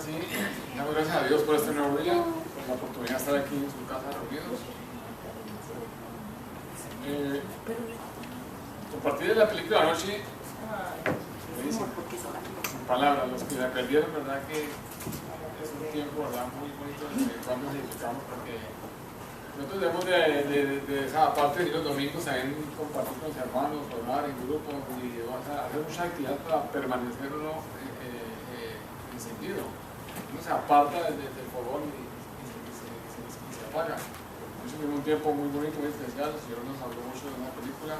Sí, damos gracias a Dios por este nuevo día, por la oportunidad de estar aquí en su casa reunidos. Compartir la película anoche, en palabras, los que la perdieron, verdad que es un tiempo, verdad, muy bonito cuando nos disfrutamos, porque nosotros debemos de esa parte de los domingos también compartir con los hermanos, formar en grupos y hacer mucha actividad para permanecer uno encendido. Uno se aparta del fogón y se apaga. Es un tiempo muy bonito, muy especial. El Señor nos habló mucho de una película.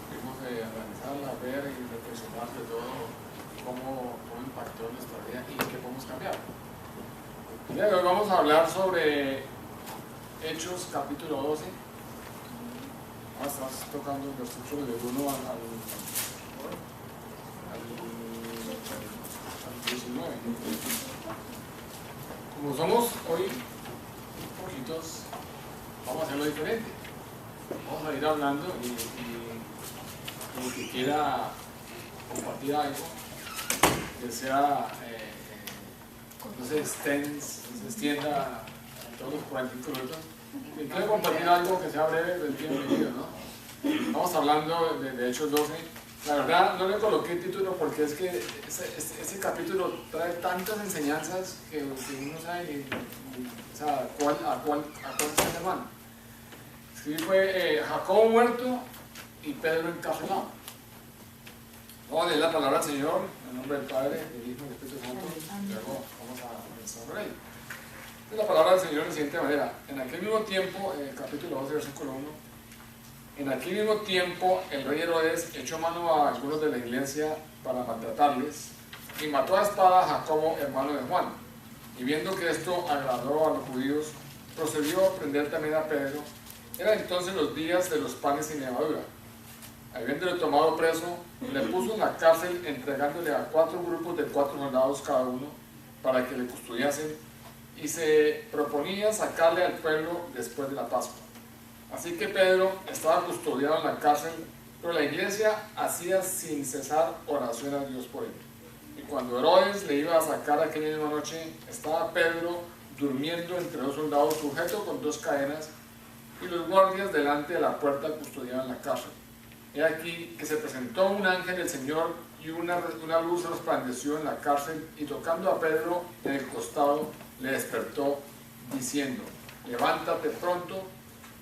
Pudimos analizarla, ver y reflexionar de todo cómo impactó nuestra vida y qué podemos cambiar. El día de hoy vamos a hablar sobre Hechos capítulo 12. Estás tocando el versículo de 1 al 19. Como somos hoy poquitos, vamos a hacerlo diferente. Vamos a ir hablando y el que quiera compartir algo, que sea, no se extienda todos los 45 minutos. Si quiere compartir algo que sea breve, pues bienvenido, ¿no? Estamos hablando de Hechos 12. La verdad no le coloqué el título porque es que ese capítulo trae tantas enseñanzas que uno sabe a cuál se hermano. Escribí fue Jacobo muerto y Pedro encarcelado. Vamos a leer la palabra del Señor en nombre del Padre, del Hijo y del Espíritu Santo. Luego vamos a pensar sobre ello. La palabra del Señor de la siguiente manera: en aquel mismo tiempo, capítulo 12, versículo 1. En aquel mismo tiempo el rey Herodes echó mano a algunos de la iglesia para maltratarles y mató a espada a Jacobo, hermano de Juan. Y viendo que esto agradó a los judíos, procedió a prender también a Pedro. Eran entonces los días de los panes sin levadura. Habiéndole tomado preso, le puso en la cárcel, entregándole a 4 grupos de 4 soldados cada uno para que le custodiasen, y se proponía sacarle al pueblo después de la Pascua. Así que Pedro estaba custodiado en la cárcel, pero la iglesia hacía sin cesar oración a Dios por él. Y cuando Herodes le iba a sacar aquella misma noche, estaba Pedro durmiendo entre 2 soldados, sujeto con 2 cadenas, y los guardias delante de la puerta custodiaban la cárcel. He aquí que se presentó un ángel del Señor, y una luz resplandeció en la cárcel, y tocando a Pedro en el costado, le despertó, diciendo: levántate pronto.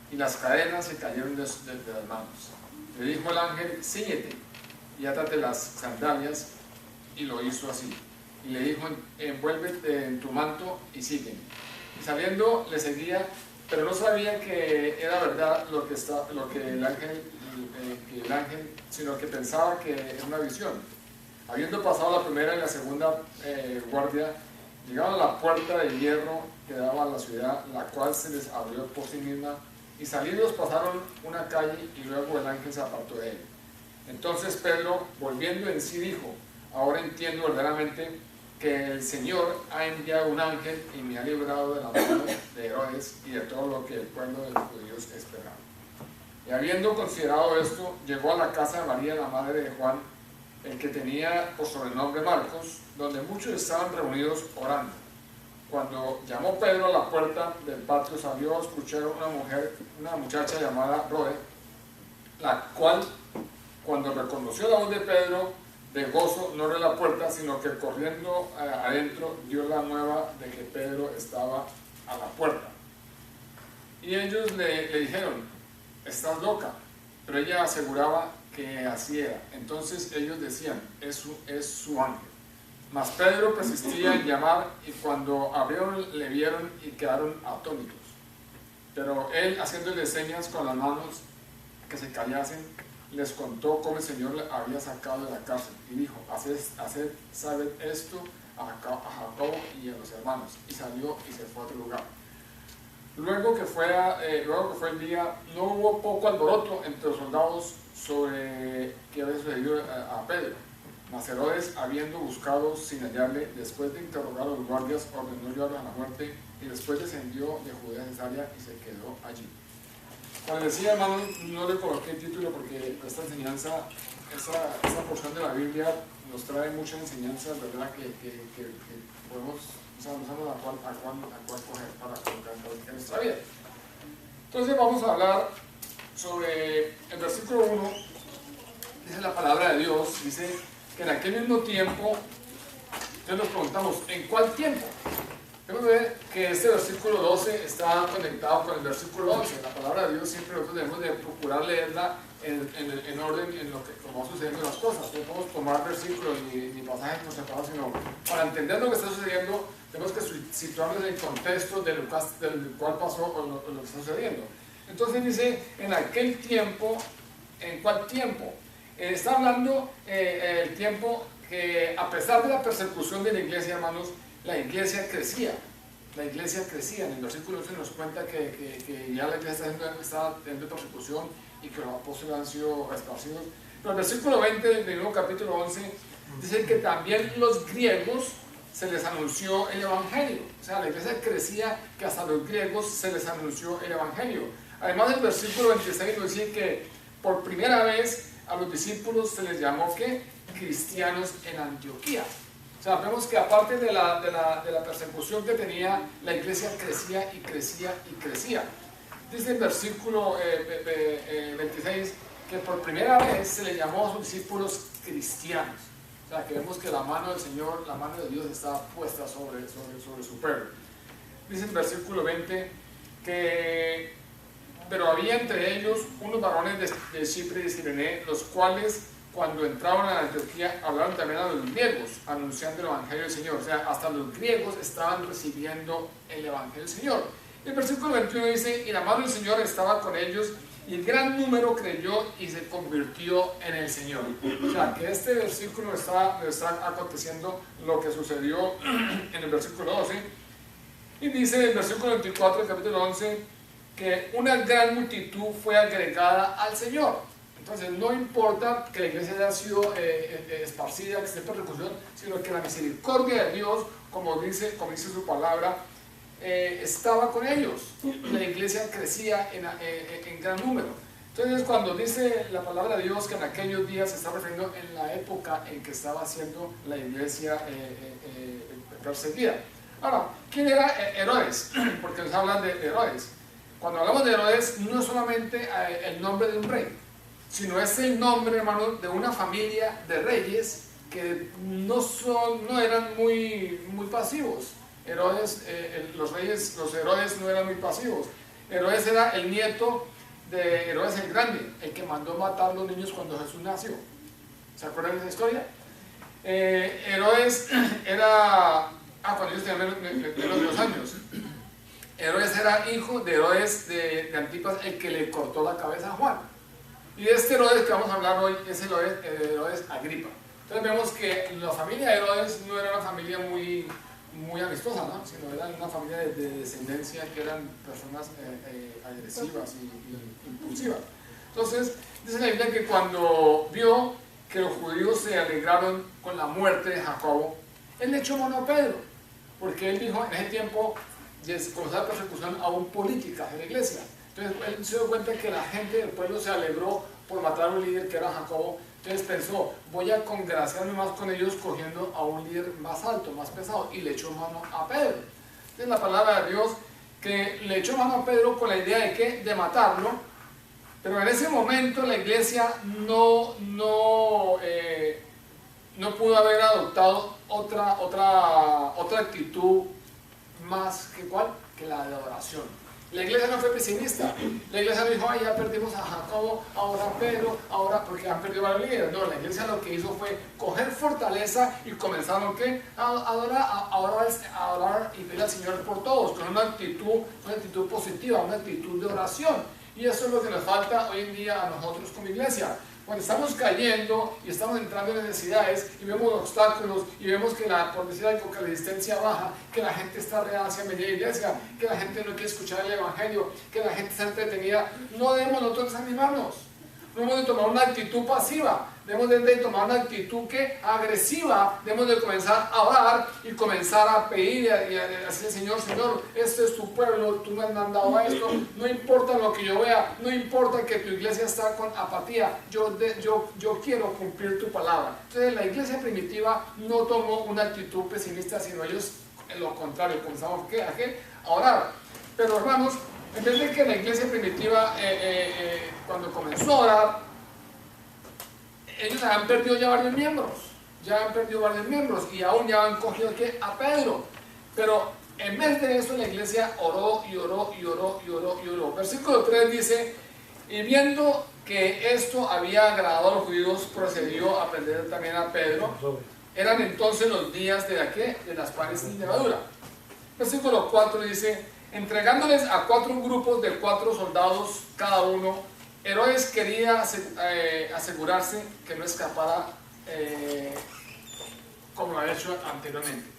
Y las cadenas se cayeron de las manos. Le dijo el ángel: cíñete y átate las sandalias, y lo hizo así. Y le dijo: envuélvete en tu manto y sígueme. Y saliendo le seguía, pero no sabía que era verdad lo que el ángel, sino que pensaba que era una visión. Habiendo pasado la primera y la segunda guardia, llegaron a la puerta de hierro que daba a la ciudad, la cual se les abrió por sí misma. Y salidos pasaron una calle, y luego el ángel se apartó de él. Entonces Pedro, volviendo en sí, dijo: ahora entiendo verdaderamente que el Señor ha enviado un ángel y me ha librado de la mano de Herodes y de todo lo que el pueblo de los judíos esperaba. Y habiendo considerado esto, llegó a la casa de María, la madre de Juan, el que tenía por sobrenombre Marcos, donde muchos estaban reunidos orando. Cuando llamó Pedro a la puerta del patio, salió a escuchar una muchacha llamada Rode, la cual, cuando reconoció la voz de Pedro, de gozo no abrió la puerta, sino que corriendo adentro dio la nueva de que Pedro estaba a la puerta. Y ellos le dijeron: estás loca. Pero ella aseguraba que así era. Entonces ellos decían: es su ángel. Mas Pedro persistía en llamar, y cuando abrieron le vieron y quedaron atónitos. Pero él, haciéndoles señas con las manos que se callasen, les contó cómo el Señor le había sacado de la cárcel, y dijo: haced saber esto a Jacobo y a los hermanos. Y salió y se fue a otro lugar. Luego que fue el día, no hubo poco alboroto entre los soldados sobre qué había sucedido a Pedro. Mas Herodes, habiendo buscado sin hallarle, después de interrogar a los guardias, ordenó llevarlo a la muerte, y después descendió de Judea a Cesarea y se quedó allí. Cuando decía, hermano, no le coloqué el título porque esta enseñanza, esta porción de la Biblia nos trae muchas enseñanzas, ¿verdad? Que podemos sabemos a cuál coger para colocar en nuestra vida. Entonces vamos a hablar sobre el versículo 1, dice la palabra de Dios, dice que en aquel mismo tiempo, entonces nos preguntamos, ¿en cuál tiempo? Vemos que este versículo 12 está conectado con el versículo 11. La palabra de Dios siempre nosotros debemos de procurar leerla en orden, en lo que, como van sucediendo las cosas. No podemos tomar versículos ni pasajes por separado, sino para entender lo que está sucediendo, tenemos que situarnos en el contexto del cual pasó o lo que está sucediendo. Entonces dice, en aquel tiempo, ¿en cuál tiempo? Está hablando el tiempo que, a pesar de la persecución de la iglesia, hermanos, la iglesia crecía. La iglesia crecía. En el versículo 11 nos cuenta que ya la iglesia estaba teniendo persecución y que los apóstoles han sido esparcidos. Pero el versículo 20 del mismo capítulo 11 dice que también los griegos se les anunció el evangelio. O sea, la iglesia crecía que hasta los griegos se les anunció el evangelio. Además, el versículo 26 nos dice que por primera vez a los discípulos se les llamó ¿qué? Cristianos en Antioquía. O sea, vemos que aparte de la persecución que tenía, la iglesia crecía y crecía y crecía. Dice el versículo 26 que por primera vez se le llamó a sus discípulos cristianos. O sea, que vemos que la mano del Señor, la mano de Dios está puesta sobre su pueblo. Dice el versículo 20 que, pero había entre ellos unos varones de Chipre y de Cirene, los cuales cuando entraban a Antioquía hablaron también a los griegos, anunciando el evangelio del Señor. O sea, hasta los griegos estaban recibiendo el evangelio del Señor. El versículo 21 dice, y la mano del Señor estaba con ellos, y el gran número creyó y se convirtió en el Señor. O sea, que este versículo está aconteciendo lo que sucedió en el versículo 12. Y dice en el versículo 24 del capítulo 11, que una gran multitud fue agregada al Señor. Entonces, no importa que la iglesia haya sido esparcida, que esté en persecución, sino que la misericordia de Dios, como dice su palabra, estaba con ellos. La iglesia crecía en gran número. Entonces, cuando dice la palabra de Dios que en aquellos días se está refiriendo en la época en que estaba siendo la iglesia perseguida. Ahora, ¿quién era Herodes? Porque nos hablan de Herodes. Cuando hablamos de Herodes, no es solamente el nombre de un rey, sino es el nombre, hermano, de una familia de reyes que no eran muy pasivos. Herodes, los Herodes no eran muy pasivos. Herodes era el nieto de Herodes el Grande, el que mandó matar a los niños cuando Jesús nació. ¿Se acuerdan de esa historia? Herodes era, cuando ellos tenían menos de 2 años. Herodes era hijo de Herodes de Antipas, el que le cortó la cabeza a Juan. Y este Herodes que vamos a hablar hoy es el Herodes Agripa. Entonces vemos que la familia de Herodes no era una familia muy amistosa, ¿no? Sino era una familia de descendencia que eran personas agresivas y impulsivas. Entonces dice la Biblia que cuando vio que los judíos se alegraron con la muerte de Jacobo, él le echó mano a Pedro, porque él dijo en ese tiempo comenzó la persecución aún política en la iglesia. Entonces él se dio cuenta que la gente del pueblo se alegró por matar a un líder que era Jacobo. Entonces pensó, voy a congraciarme más con ellos cogiendo a un líder más alto, más pesado, y le echó mano a Pedro. Entonces la palabra de Dios que le echó mano a Pedro con la idea de ¿qué? De matarlo, pero en ese momento la iglesia no pudo haber adoptado otra actitud más que ¿cuál? Que la de adoración. La iglesia no fue pesimista. La iglesia no dijo, ay, ya perdimos a Jacobo, ahora a Pedro, ahora porque han perdido a los líderes. No, la iglesia lo que hizo fue coger fortaleza y comenzaron ¿qué? A adorar y pedir al Señor por todos, con una actitud positiva, una actitud de oración. Y eso es lo que nos falta hoy en día a nosotros como iglesia. Cuando estamos cayendo y estamos entrando en necesidades y vemos obstáculos y vemos que por decir algo, que la resistencia baja, que la gente está reacia a venir a la iglesia, que la gente no quiere escuchar el evangelio, que la gente está entretenida, no debemos nosotros desanimarnos. No debemos de tomar una actitud pasiva, debemos de tomar una actitud agresiva, debemos de comenzar a orar y comenzar a pedir y a decir, Señor, este es tu pueblo, tú me has mandado a esto, no importa lo que yo vea, no importa que tu iglesia está con apatía, yo quiero cumplir tu palabra. Entonces la iglesia primitiva no tomó una actitud pesimista, sino ellos en lo contrario, comenzamos a orar. Pero hermanos, en vez de que la iglesia primitiva, cuando comenzó a orar, ellos han perdido ya varios miembros, y aún ya han cogido a Pedro. Pero en vez de eso, la iglesia oró y oró y oró y oró y oró. Versículo 3 dice: y viendo que esto había agradado a los judíos, procedió a prender también a Pedro. Eran entonces los días de las panes sin levadura. Versículo 4 dice: entregándoles a 4 grupos de 4 soldados cada uno, Herodes quería asegurarse que no escapara como lo había hecho anteriormente.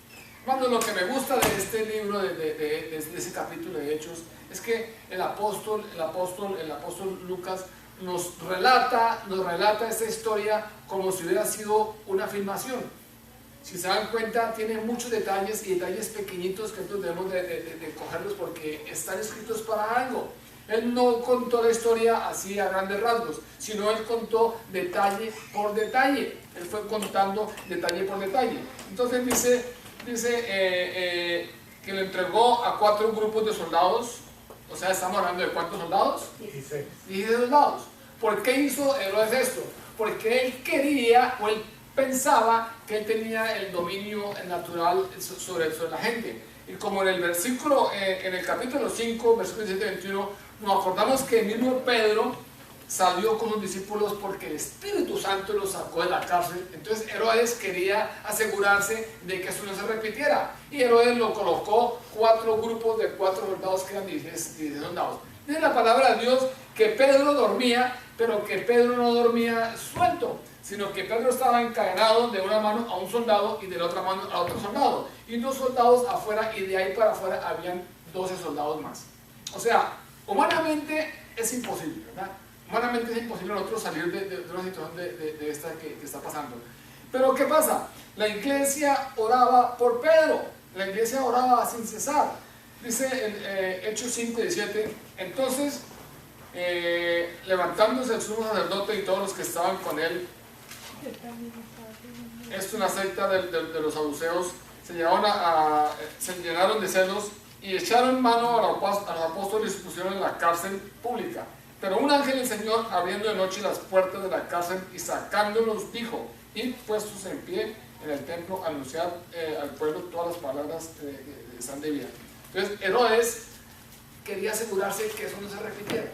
Cuando lo que me gusta de este libro, de ese capítulo de Hechos, es que el apóstol Lucas nos relata esta historia como si hubiera sido una filmación. Si se dan cuenta, tiene muchos detalles y detalles pequeñitos que nosotros debemos de cogerlos porque están escritos para algo. Él no contó la historia así a grandes rasgos, sino él contó detalle por detalle. Él fue contando detalle por detalle. Entonces dice que le entregó a 4 grupos de soldados. O sea, estamos hablando de ¿cuántos soldados? 16 soldados. ¿Por qué hizo Herodes esto? Porque él quería, o él pensaba que él tenía el dominio natural sobre la gente. Y como en el versículo, en el capítulo 5, versículo 17-21, nos acordamos que el mismo Pedro salió con los discípulos porque el Espíritu Santo los sacó de la cárcel. Entonces Herodes quería asegurarse de que eso no se repitiera. Y Herodes lo colocó 4 grupos de 4 soldados que eran 16 soldados. Dice la palabra de Dios que Pedro dormía, pero que Pedro no dormía suelto, sino que Pedro estaba encadenado de una mano a un soldado y de la otra mano a otro soldado. Y 2 soldados afuera, y de ahí para afuera habían 12 soldados más. O sea, humanamente es imposible, ¿verdad? Humanamente es imposible nosotros salir de una situación de esta que está pasando. Pero ¿qué pasa? La iglesia oraba por Pedro. La iglesia oraba sin cesar. Dice en Hechos 5:17, entonces levantándose el sumo sacerdote y todos los que estaban con él, esto en la secta de los saduceos, se llenaron de celos y echaron mano a los apóstoles y se pusieron en la cárcel pública. Pero un ángel del Señor, abriendo de noche las puertas de la cárcel y sacándolos, dijo: id puestos en pie en el templo, anunciad al pueblo todas las palabras que están de vida. Entonces Herodes quería asegurarse que eso no se repitiera.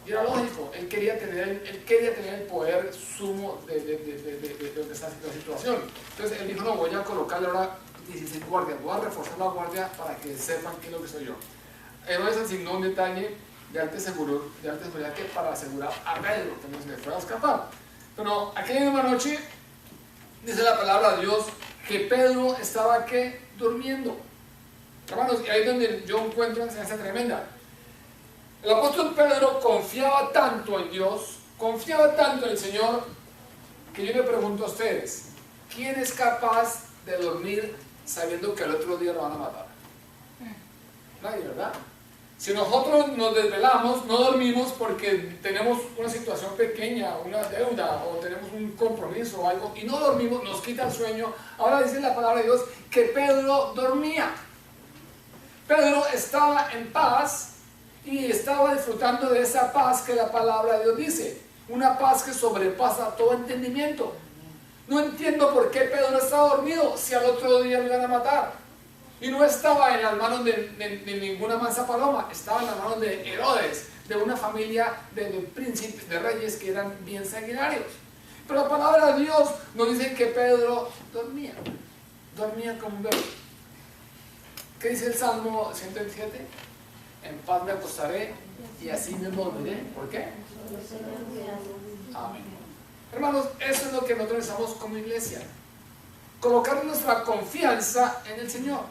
Y era lógico, él quería tener el poder sumo de esta situación. Entonces él dijo: no, voy a colocarle ahora 16 guardias, voy a reforzar la guardia para que sepan qué es lo que soy yo. Herodes asignó un detalle de alta seguridad que para asegurar a Pedro que no se le fuera a escapar. Pero aquella misma noche dice la palabra de Dios que Pedro estaba durmiendo. Hermanos, y ahí es donde yo encuentro una enseñanza tremenda. El apóstol Pedro confiaba tanto en Dios, confiaba tanto en el Señor, que yo le pregunto a ustedes: ¿quién es capaz de dormir sabiendo que al otro día lo van a matar? Nadie, ¿verdad? Si nosotros nos desvelamos, no dormimos porque tenemos una situación pequeña, una deuda, o tenemos un compromiso o algo, y no dormimos, nos quita el sueño. Ahora dice la palabra de Dios que Pedro dormía. Pedro estaba en paz y estaba disfrutando de esa paz que la palabra de Dios dice, una paz que sobrepasa todo entendimiento. No entiendo por qué Pedro no estaba dormido si al otro día lo iban a matar. Y no estaba en las manos de ninguna mansa paloma, estaba en las manos de Herodes, de una familia de príncipes, de reyes que eran bien sanguinarios. Pero la palabra de Dios nos dice que Pedro dormía como un bebé. ¿Qué dice el Salmo 127? En paz me acostaré y así mismo dormiré. ¿Por qué? Amén. Hermanos, eso es lo que nosotros necesitamos como iglesia. Colocar nuestra confianza en el Señor.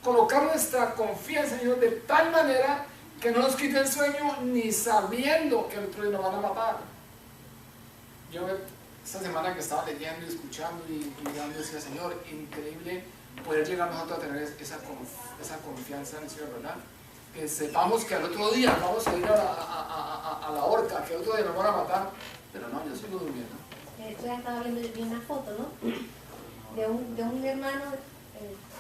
Colocar nuestra confianza en el Señor de tal manera que no nos quite el sueño ni sabiendo que el otro día nos van a matar. Yo esta semana que estaba leyendo y escuchando y mirando, decía: Señor, increíble poder llegar nosotros a tener esa confianza en el Señor, ¿verdad? Que sepamos que al otro día vamos a ir a la horca, que al otro día nos van a matar, pero no, yo sigo durmiendo. Yo estaba viendo una foto, ¿no? De un hermano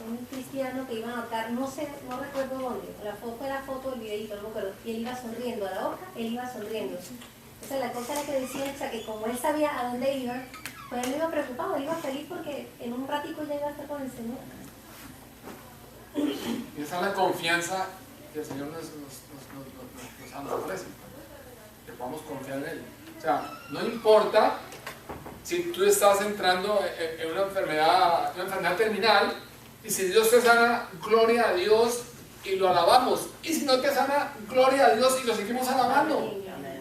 un cristiano que iba a marcar, no sé, no recuerdo dónde, fue la foto del videito, no me acuerdo, y él iba sonriendo a la hoja, él iba sonriendo. Entonces la cosa era que decía, o sea, que como él sabía a dónde iba, pues él no iba preocupado, él iba feliz porque en un ratico ya iba a estar con el Señor. Y esa es la confianza que el Señor nos ofrece, que podamos confiar en Él. O sea, no importa si tú estás entrando en una enfermedad terminal, y si Dios te sana, gloria a Dios y lo alabamos. Y si no te sana, gloria a Dios y lo seguimos alabando.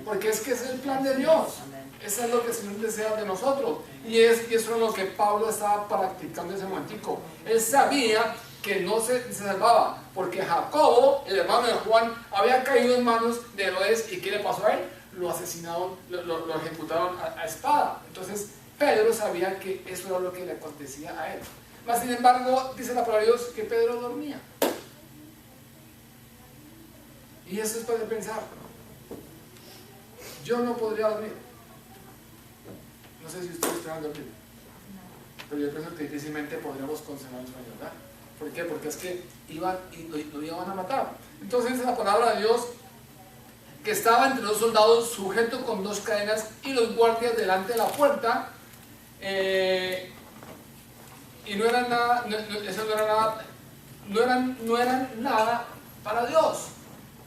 Porque es que ese es el plan de Dios. Eso es lo que el Señor desea de nosotros. Y eso es lo que Pablo estaba practicando en ese momentico. Él sabía que no se salvaba, porque Jacobo, el hermano de Juan, había caído en manos de Herodes. ¿Y qué le pasó a él? Lo asesinaron, lo ejecutaron a espada. Entonces Pedro sabía que eso era lo que le acontecía a él. Mas sin embargo, dice la palabra de Dios que Pedro dormía. Y eso es para pensar. Yo no podría dormir. No sé si ustedes están dormir, pero yo pienso que difícilmente podríamos conservar el sueño, ¿verdad? ¿Por qué? Porque es que iban y lo iban a matar. Entonces dice la palabra de Dios que estaba entre dos soldados sujeto con 2 cadenas y los guardias delante de la puerta, y no eran nada, eso no eran nada para Dios.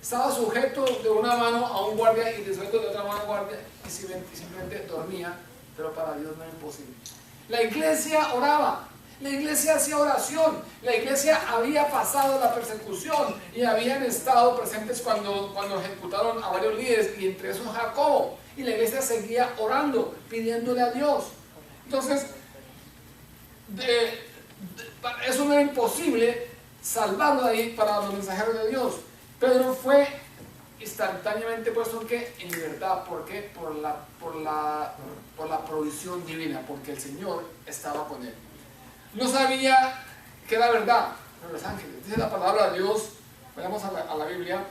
Estaba sujeto de una mano a un guardia y sujeto de otra mano a un guardia, y simplemente dormía, pero para Dios no era imposible. La iglesia oraba, la iglesia hacía oración, la iglesia había pasado la persecución y habían estado presentes cuando ejecutaron a varios líderes, y entre esos Jacobo, y la iglesia seguía orando, pidiéndole a Dios. Entonces, eso no era imposible salvarlo de ahí para los mensajeros de Dios. Pedro fue instantáneamente puesto en libertad. ¿Por qué? Por la provisión divina, porque el Señor estaba con él. No sabía que era verdad, pero los ángeles, dice la palabra de Dios. Vayamos a la Biblia.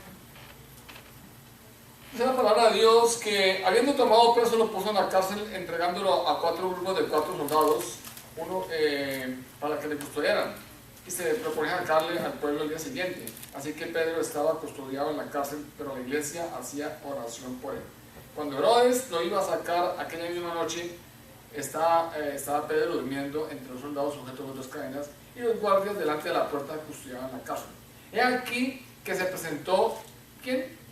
Dice la palabra de Dios que habiendo tomado preso lo puso en la cárcel, entregándolo a 4 grupos de 4 soldados, uno para que le custodiaran, y se proponía sacarle al pueblo el día siguiente. Así que Pedro estaba custodiado en la cárcel, pero la iglesia hacía oración por él. Cuando Herodes lo iba a sacar aquella misma noche, estaba Pedro durmiendo entre los soldados sujetos a las 2 cadenas, y los guardias delante de la puerta custodiaban la cárcel. He aquí que se presentó, ¿quién?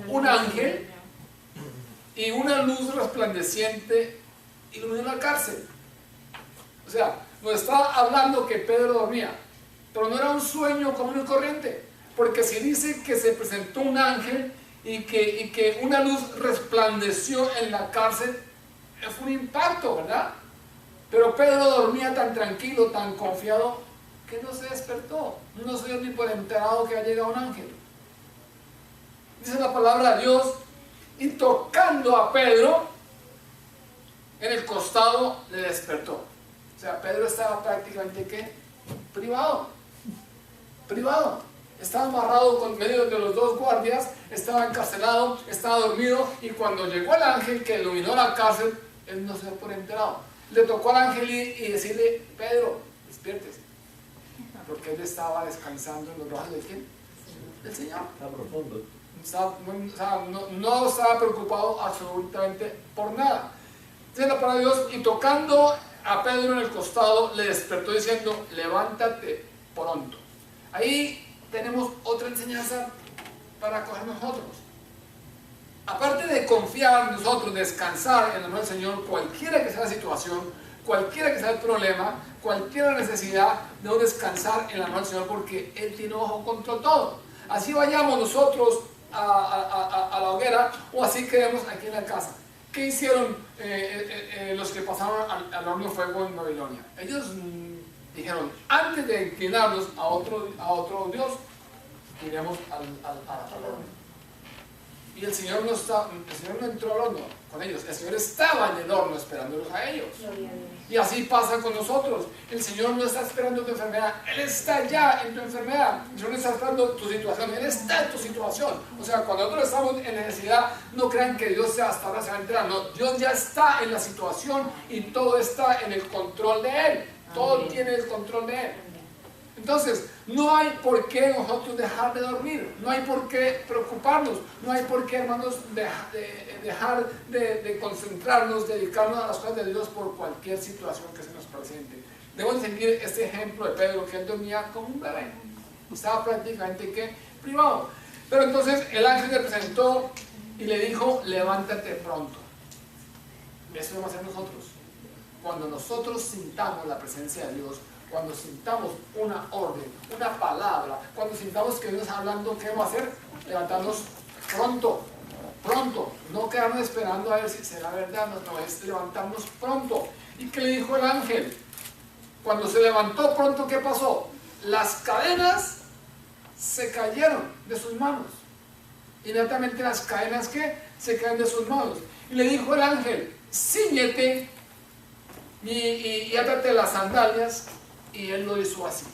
Un ángel, y una luz resplandeciente iluminó la cárcel. O sea, nos está hablando que Pedro dormía, pero no era un sueño común y corriente, porque si dice que se presentó un ángel y que una luz resplandeció en la cárcel, fue un impacto, ¿verdad? Pero Pedro dormía tan tranquilo, tan confiado, que no se despertó, no se dio ni por enterado que ha llegado un ángel. Dice la palabra de Dios, y tocando a Pedro en el costado, le despertó. O sea, Pedro estaba prácticamente, ¿qué? Privado. Estaba amarrado con medio de los 2 guardias, estaba encarcelado, estaba dormido, y cuando llegó el ángel que iluminó la cárcel, él no se dio por enterado. Le tocó al ángel y decirle: Pedro, despiértese, porque él estaba descansando en los brazos de ¿quién? Del Señor. Está profundo. No estaba preocupado absolutamente por nada. Dice la palabra de Dios, y tocando a Pedro en el costado, le despertó diciendo: levántate pronto. Ahí tenemos otra enseñanza para coger nosotros. Aparte de confiar en nosotros, descansar en la mano del Señor, cualquiera que sea la situación, cualquiera que sea el problema, cualquier necesidad, debemos descansar en la mano del Señor, porque Él tiene bajo control todo. Así vayamos nosotros a la hoguera, o así quedemos aquí en la casa. ¿Qué hicieron los que pasaron al horno de fuego en Babilonia? Ellos dijeron: antes de inclinarnos a otro Dios, iremos al horno. Y el Señor no entró al horno con ellos, el Señor estaba en el horno esperándolos a ellos. Y así pasa con nosotros. El Señor no está esperando tu enfermedad, Él está ya en tu enfermedad. El Señor no está esperando tu situación, Él está en tu situación. O sea, cuando nosotros estamos en necesidad, no crean que Dios hasta ahora se va a enterar. No, Dios ya está en la situación y todo está en el control de Él. Todo tiene el control de Él. Entonces, no hay por qué nosotros dejar de dormir, no hay por qué preocuparnos, no hay por qué, hermanos, dejar de concentrarnos, dedicarnos a las cosas de Dios por cualquier situación que se nos presente. Debemos seguir este ejemplo de Pedro, que él dormía como un bebé, estaba prácticamente ¿qué? Privado. Pero entonces el ángel le presentó y le dijo, levántate pronto. Eso lo vamos a hacer nosotros. Cuando nosotros sintamos la presencia de Dios, cuando sintamos una orden, una palabra, cuando sintamos que Dios está hablando, ¿qué vamos a hacer? Levantarnos pronto, pronto, no quedarnos esperando a ver si será verdad, no, es levantarnos pronto. ¿Y qué le dijo el ángel? Cuando se levantó pronto, ¿qué pasó? Las cadenas se cayeron de sus manos. Inmediatamente las cadenas que se caen de sus manos. Y le dijo el ángel, cíñete y átate las sandalias. Y él lo hizo así.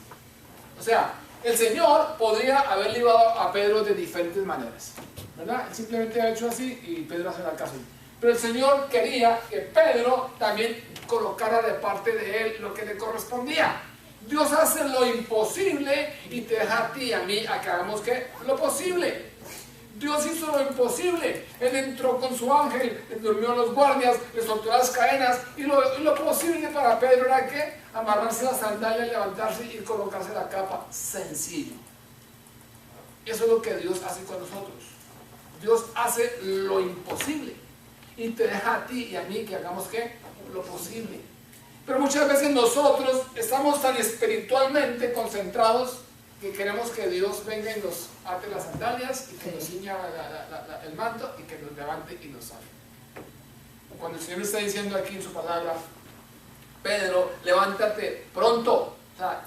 O sea, el Señor podría haber librado a Pedro de diferentes maneras, ¿verdad? Él simplemente ha hecho así y Pedro hace la caso. Pero el Señor quería que Pedro también colocara de parte de él lo que le correspondía. Dios hace lo imposible y te deja a ti y a mí a que hagamos ¿qué? Lo posible. Dios hizo lo imposible. Él entró con su ángel, le durmió a los guardias, le soltó las cadenas y lo posible para Pedro era que amarrarse las sandalias, levantarse y colocarse la capa. Sencillo. Eso es lo que Dios hace con nosotros. Dios hace lo imposible y te deja a ti y a mí que hagamos ¿qué? Lo posible. Pero muchas veces nosotros estamos tan espiritualmente concentrados que queremos que Dios venga y nos ate las sandalias y que nos ciña el manto y que nos levante y nos salve. Cuando el Señor está diciendo aquí en su palabra, Pedro, levántate pronto, o sea,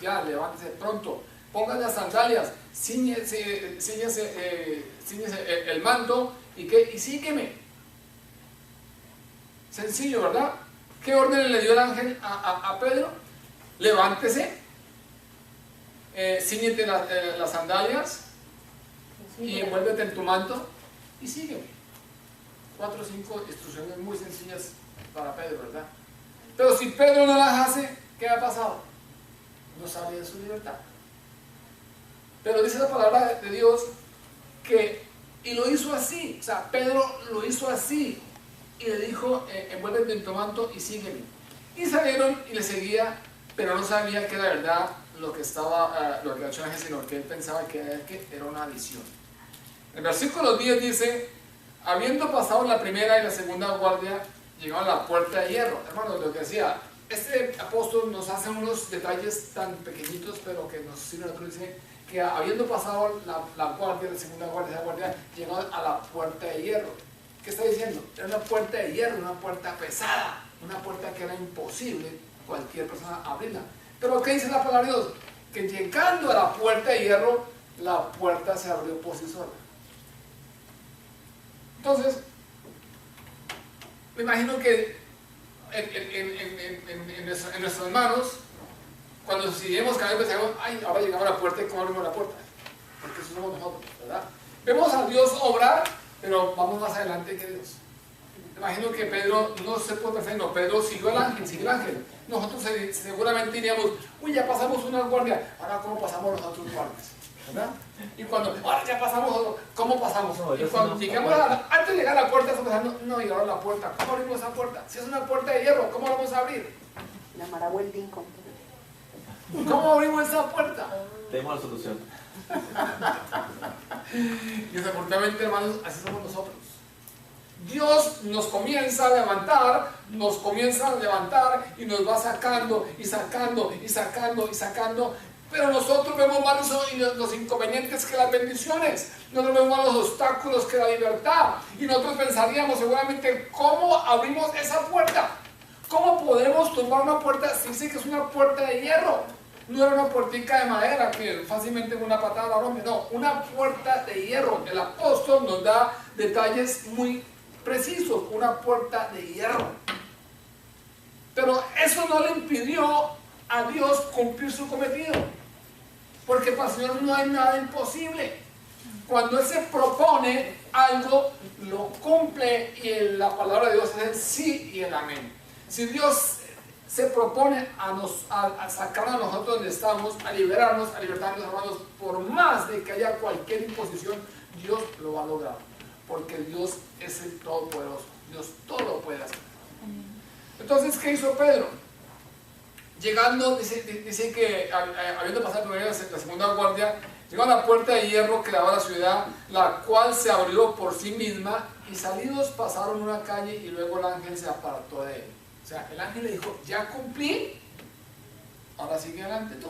ya, levántese pronto, pongan las sandalias, ciñese el manto y sígueme. Sencillo, ¿verdad? ¿Qué orden le dio el ángel a Pedro? Levántese, cíñete las sandalias y envuélvete en tu manto y sígueme. 4 o 5 instrucciones muy sencillas para Pedro, ¿verdad? Pero si Pedro no las hace, ¿qué ha pasado? No sale de su libertad. Pero dice la palabra de Dios que, y lo hizo así, o sea, Pedro lo hizo así y le dijo, envuélvete en tu manto y sígueme. Y salieron y le seguía, pero no sabía que era verdad lo que había hecho el ángel, sino que él pensaba que era una visión. El versículo 10 dice, habiendo pasado la primera y la segunda guardia, llegaron a la puerta de hierro. Hermano, lo que decía, este apóstol nos hace unos detalles tan pequeñitos, pero que nos sirven. Dice que habiendo pasado la guardia, la segunda guardia, esa guardia, llegaron a la puerta de hierro. ¿Qué está diciendo? Era una puerta de hierro, una puerta pesada, una puerta que era imposible cualquier persona abrirla. Pero ¿qué dice la palabra de Dios? Que llegando a la puerta de hierro, la puerta se abrió por sí sola. Entonces, me imagino que en nuestras manos, cuando decidimos cada vez pensamos, ay, ahora llegamos a la puerta y cómo abrimos la puerta. Porque eso somos nosotros, ¿verdad? Vemos a Dios obrar, pero vamos más adelante que Dios. Me imagino que Pedro no se puede pensar, no, Pedro siguió el ángel. Nosotros seguramente diríamos, uy, ya pasamos una guardia, ahora ¿cómo pasamos los otros guardias? ¿Verdad? Y cuando, ahora ya pasamos, ¿cómo pasamos? No, y cuando llegamos antes de llegar a la puerta, estamos pensando, no, y ahora la puerta, ¿cómo abrimos esa puerta? Si es una puerta de hierro, ¿cómo la vamos a abrir? La maravuelta ¿Cómo abrimos esa puerta? Tenemos la solución. Y desafortunadamente, hermanos, así somos nosotros. Dios nos comienza a levantar y nos va sacando y sacando y sacando y sacando. Pero nosotros vemos más los inconvenientes que las bendiciones. Nosotros vemos más los obstáculos que la libertad. Y nosotros pensaríamos seguramente, ¿cómo abrimos esa puerta? ¿Cómo podemos tumbar una puerta si dice que es una puerta de hierro? No era una puertica de madera que fácilmente con una patada la rompe. No, una puerta de hierro. El apóstol nos da detalles muy precisos. Una puerta de hierro. Pero eso no le impidió a Dios cumplir su cometido. Porque para el Señor no hay nada imposible. Cuando Él se propone algo, lo cumple, y la palabra de Dios es el sí y el amén. Si Dios se propone a sacarnos a nosotros donde estamos, a liberarnos, hermanos, por más de que haya cualquier imposición, Dios lo va a lograr, porque Dios es el Todopoderoso, Dios todo lo puede hacer. Entonces, ¿qué hizo Pedro? Llegando, dice que habiendo pasado primero la segunda guardia, llegó a la puerta de hierro que daba a la ciudad, la cual se abrió por sí misma, y salidos pasaron una calle y luego el ángel se apartó de él. O sea, el ángel le dijo, ya cumplí, ahora sigue adelante tú.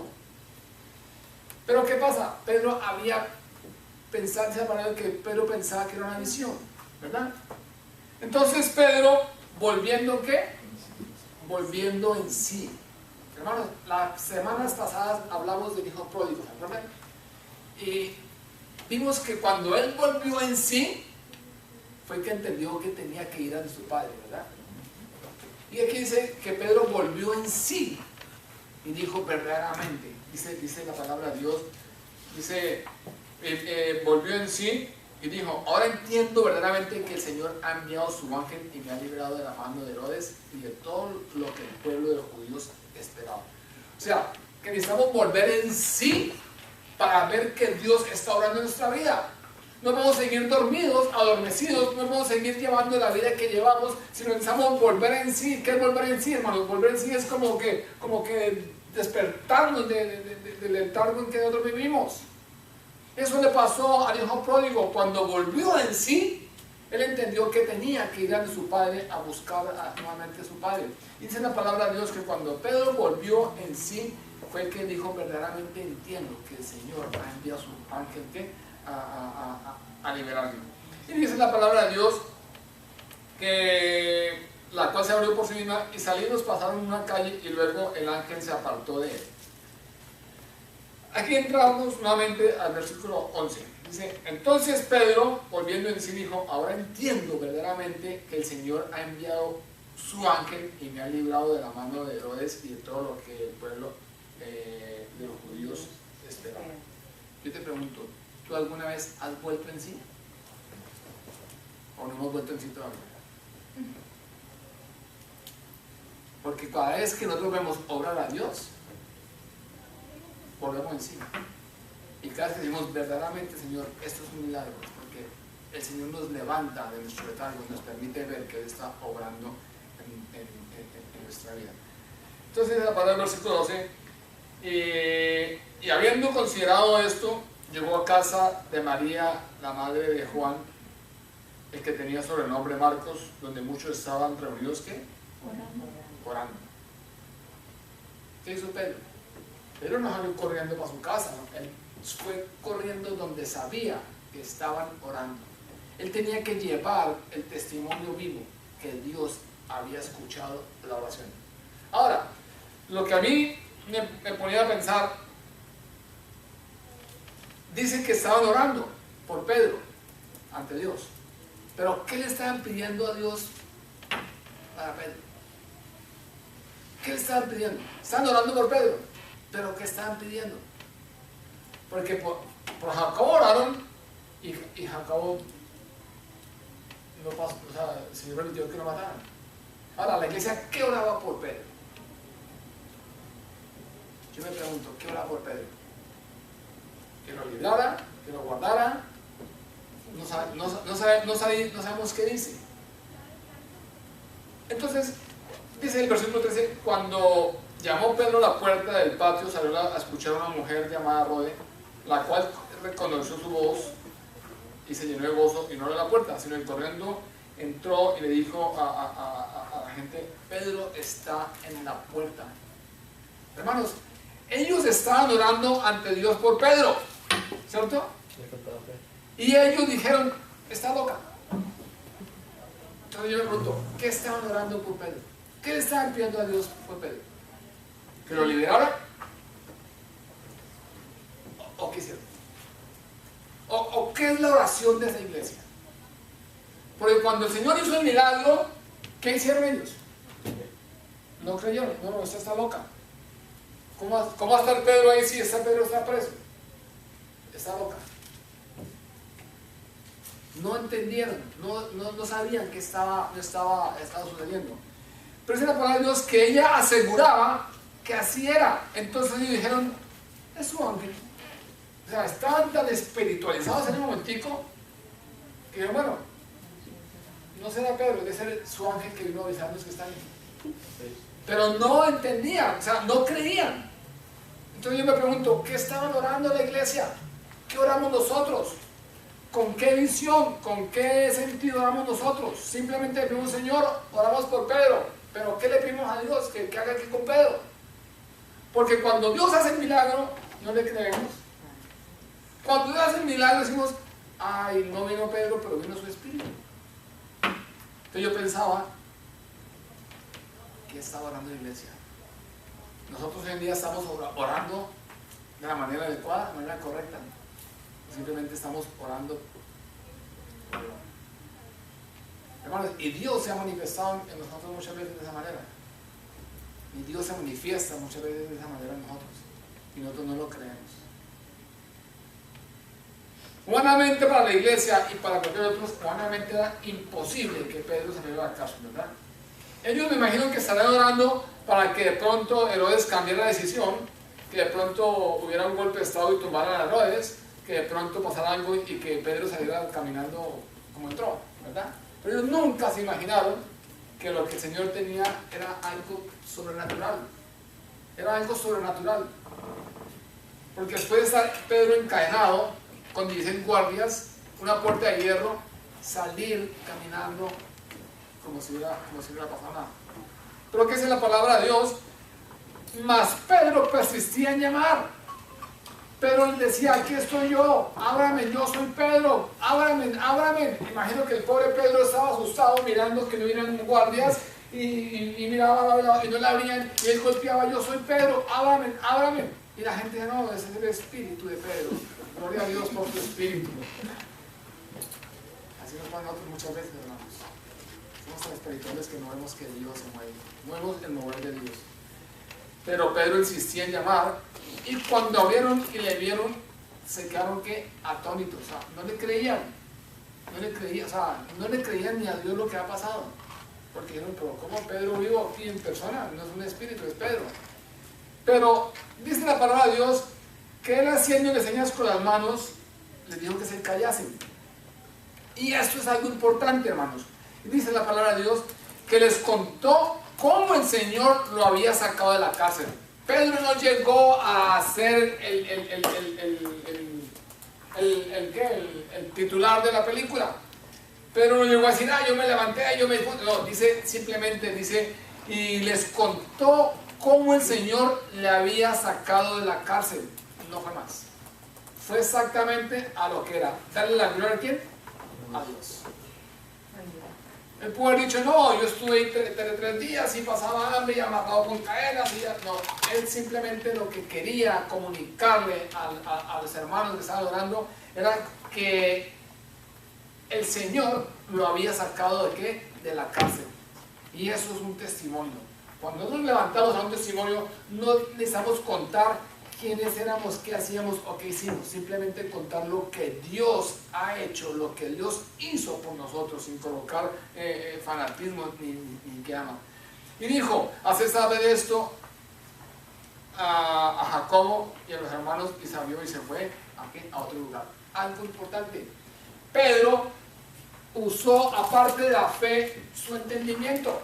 Pero ¿qué pasa? Pedro había pensado, que Pedro pensaba que era una visión, ¿verdad? Entonces Pedro, volviendo ¿qué? Volviendo en sí. Hermanos, las semanas pasadas hablamos del hijo pródigo, ¿se acuerdan? Y vimos que cuando él volvió en sí, fue que entendió que tenía que ir a su padre, ¿verdad? Y aquí dice que Pedro volvió en sí y dijo verdaderamente, dice la palabra de Dios, dice, volvió en sí y dijo, ahora entiendo verdaderamente que el Señor ha enviado su ángel y me ha librado de la mano de Herodes y de todo lo que el pueblo de los judíos esperaba. O sea, que necesitamos volver en sí para ver que Dios está obrando en nuestra vida. No podemos seguir dormidos, adormecidos, no podemos seguir llevando la vida que llevamos, sino necesitamos volver en sí. ¿Qué es volver en sí, hermanos? Volver en sí es como que despertarnos del letargo en que nosotros vivimos. Eso le pasó al hijo pródigo. Cuando volvió en sí, él entendió que tenía que ir a su padre a buscar nuevamente a su padre. Y dice la palabra de Dios que cuando Pedro volvió en sí, fue el que dijo, verdaderamente entiendo que el Señor ha enviado a su ángel a liberarme. Y dice la palabra de Dios que la cual se abrió por sí misma y salidos pasaron una calle y luego el ángel se apartó de él. Aquí entramos nuevamente al versículo 11. Dice, entonces Pedro, volviendo en sí, dijo, ahora entiendo verdaderamente que el Señor ha enviado su ángel y me ha librado de la mano de Herodes y de todo lo que el pueblo de los judíos esperaba. Yo te pregunto, ¿tú alguna vez has vuelto en sí? ¿O no hemos vuelto en sí todavía? Porque cada vez que nosotros vemos obrar a Dios, volvemos en sí. Y cada vez que decimos verdaderamente, Señor, esto es un milagro, porque el Señor nos levanta de nuestro letargo y nos permite ver que Él está obrando en nuestra vida. Entonces, la palabra del versículo 12, y habiendo considerado esto, llegó a casa de María, la madre de Juan, el que tenía sobrenombre Marcos, donde muchos estaban reunidos, ¿qué? Orando. ¿Qué hizo Pedro? Pedro no salió corriendo para su casa, ¿no? Él fue corriendo donde sabía que estaban orando. Él tenía que llevar el testimonio vivo que Dios había escuchado la oración. Ahora, lo que a mí me ponía a pensar, dice que estaban orando por Pedro ante Dios, pero ¿qué le estaban pidiendo a Dios para Pedro? ¿Qué le estaban pidiendo? Estaban orando por Pedro, pero ¿qué estaban pidiendo? Porque por Jacobo oraron y Jacobo no pasó, o sea, el Señor permitió que lo mataran. Ahora, la iglesia, ¿qué oraba por Pedro? Yo me pregunto, ¿qué oraba por Pedro? ¿Que lo librara? ¿Que lo guardara? No sabemos qué dice. Entonces, dice el versículo 13, cuando llamó Pedro a la puerta del patio, salió a escuchar a una mujer llamada Rode, la cual reconoció su voz y se llenó de gozo y no abrió la puerta, sino que corriendo entró y le dijo a la gente, Pedro está en la puerta. Hermanos, ellos estaban orando ante Dios por Pedro, ¿cierto? Y ellos dijeron, está loca. Entonces yo me pregunto, ¿qué estaban orando por Pedro? ¿Qué le estaban pidiendo a Dios por Pedro? ¿Que lo liberara? ¿O qué hicieron? ¿O qué es la oración de esa iglesia? Porque cuando el Señor hizo el milagro, ¿qué hicieron ellos? No creyeron, no, esta está loca. ¿Cómo va a estar Pedro ahí si Pedro está preso? Está loca. No entendieron, no sabían que estaba sucediendo. Pero dice la palabra de Dios que ella aseguraba que así era. Entonces ellos dijeron, es su ángel. O sea, estaban tan espiritualizados en un momentico que bueno, no será Pedro, debe ser su ángel que vino a avisarnos que está ahí. Pero no entendían, o sea, no creían. Entonces yo me pregunto, ¿qué estaban orando en la iglesia? ¿Qué oramos nosotros? ¿Con qué visión? ¿Con qué sentido oramos nosotros? Simplemente le pedimos, Señor, oramos por Pedro. Pero ¿qué le pedimos a Dios? Que haga aquí con Pedro. Porque cuando Dios hace el milagro, no le creemos. Cuando Dios hace el milagro decimos, ay, no vino Pedro, pero vino su espíritu. Entonces yo pensaba, ¿qué estaba orando la iglesia? Nosotros hoy en día estamos orando de la manera adecuada, de la manera correcta. Simplemente estamos orando. Hermanos, y Dios se ha manifestado en nosotros muchas veces de esa manera. Y Dios se manifiesta muchas veces de esa manera en nosotros. Y nosotros no lo creemos. Humanamente para la iglesia y para cualquier otro, humanamente era imposible que Pedro se llevara a la cárcel, ¿verdad? Ellos me imagino que estarán orando para que de pronto Herodes cambiara la decisión, que de pronto hubiera un golpe de estado y tumbaran a Herodes, que de pronto pasara algo y que Pedro saliera caminando como entró, ¿verdad? Pero ellos nunca se imaginaron que lo que el Señor tenía era algo sobrenatural. Era algo sobrenatural. Porque después de estar Pedro encadenado con 16 guardias, una puerta de hierro, salir caminando como si hubiera pasado nada. Pero ¿qué es la palabra de Dios? Mas Pedro persistía en llamar. Pedro decía, aquí estoy yo, ábrame, yo soy Pedro, ábrame, ábrame. Imagino que el pobre Pedro estaba asustado mirando que no vinieran guardias y miraba y no le abrían, y él golpeaba, yo soy Pedro, ábrame, ábrame. Y la gente decía, no, ese es el espíritu de Pedro. Gloria a Dios por tu espíritu. Así nos pasa a nosotros muchas veces, hermanos. Somos tan espirituales que no vemos que Dios se mueve. No vemos el mover de Dios. Pero Pedro insistía en llamar, y cuando abrieron y le vieron, se quedaron ¿qué? Atónitos. O sea, no le creían. No le creían ni a Dios lo que ha pasado. Porque dijeron, pero ¿cómo Pedro vivo aquí en persona? No es un espíritu, es Pedro. Pero dice la palabra de Dios que él haciéndole señas con las manos, les dijo que se callasen. Y esto es algo importante, hermanos. Y dice la palabra de Dios que les contó cómo el Señor lo había sacado de la cárcel. Pedro no llegó a ser el titular de la película. Pedro no llegó a decir, yo me levanté, yo me... No, simplemente dice, y les contó cómo el Señor le había sacado de la cárcel. No fue más. Fue exactamente a lo que era. Darle la gloria a quién? A Dios. Él pudo haber dicho, no, yo estuve ahí 3 días y pasaba hambre y amarrado con cadenas. No, él simplemente lo que quería comunicarle a los hermanos que estaban orando era que el Señor lo había sacado ¿de qué? De la cárcel. Y eso es un testimonio. Cuando nos levantamos a un testimonio, no necesitamos contar quiénes éramos, qué hacíamos o qué hicimos. Simplemente contar lo que Dios ha hecho, lo que Dios hizo por nosotros, sin colocar fanatismo ni qué ama. Y dijo, hace saber esto a Jacobo y a los hermanos, y salió y se fue a otro lugar. Algo importante. Pedro usó, aparte de la fe, su entendimiento.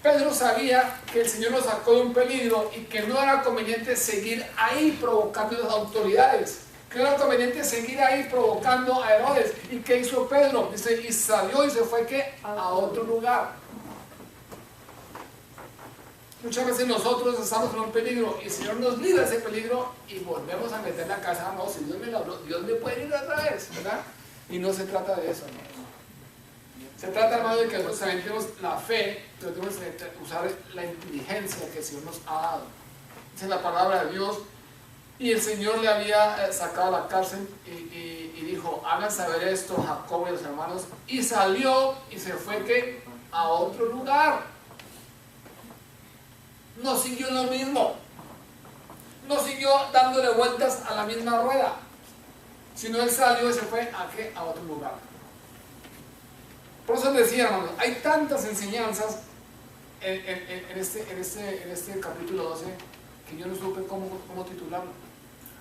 Pedro sabía que el Señor lo sacó de un peligro y que no era conveniente seguir ahí provocando a las autoridades, que no era conveniente seguir ahí provocando a Herodes. ¿Y qué hizo Pedro? Dice, y salió y se fue ¿qué? A otro lugar. Muchas veces nosotros estamos en un peligro y el Señor nos libra de ese peligro y volvemos a meter la casa. No, si Dios me lo habló, Dios me puede ir otra vez, ¿verdad? Y no se trata de eso, ¿no? Se trata, hermano, de que nosotros también tenemos la fe, pero tenemos que usar la inteligencia que el Señor nos ha dado. Esa es la palabra de Dios. Y el Señor le había sacado a la cárcel y dijo, hagan saber esto a Jacobo y a los hermanos. Y salió y se fue ¿qué? A otro lugar. No siguió lo mismo. No siguió dándole vueltas a la misma rueda. Sino él salió y se fue ¿a qué? A otro lugar. Por eso decía, hermanos, hay tantas enseñanzas en este capítulo 12 que yo no supe cómo titularlo.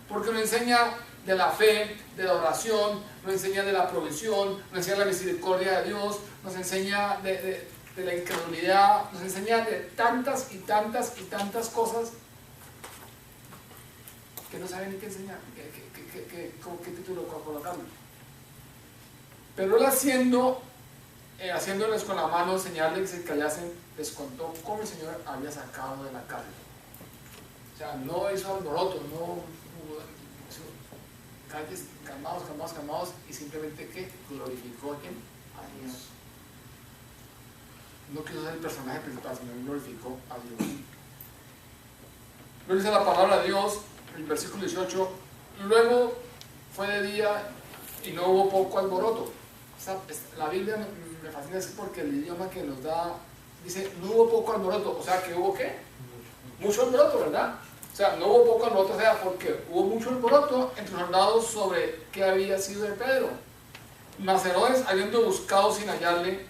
Porque nos enseña de la fe, de la oración, nos enseña de la provisión, nos enseña de la misericordia de Dios, nos enseña de la incredulidad, nos enseña de tantas y tantas y tantas cosas que no saben ni qué enseñar, qué título colocarlo. Pero él haciéndoles con la mano señal de que se callasen, les contó cómo el Señor había sacado de la cárcel. O sea, no hizo alboroto, no hizo calles, calmados, y simplemente que glorificó a Dios. No quiso ser el personaje principal, sino glorificó a Dios. Luego dice la palabra de Dios, el versículo 18, luego fue de día y no hubo poco alboroto. La Biblia me fascina así porque el idioma que nos da dice no hubo poco alboroto, o sea que hubo ¿qué? Mucho alboroto, ¿verdad? O sea, no hubo poco alboroto, o sea, porque hubo mucho alboroto entre los soldados sobre qué había sido de Pedro. Mas Herodes, habiendo buscado sin hallarle,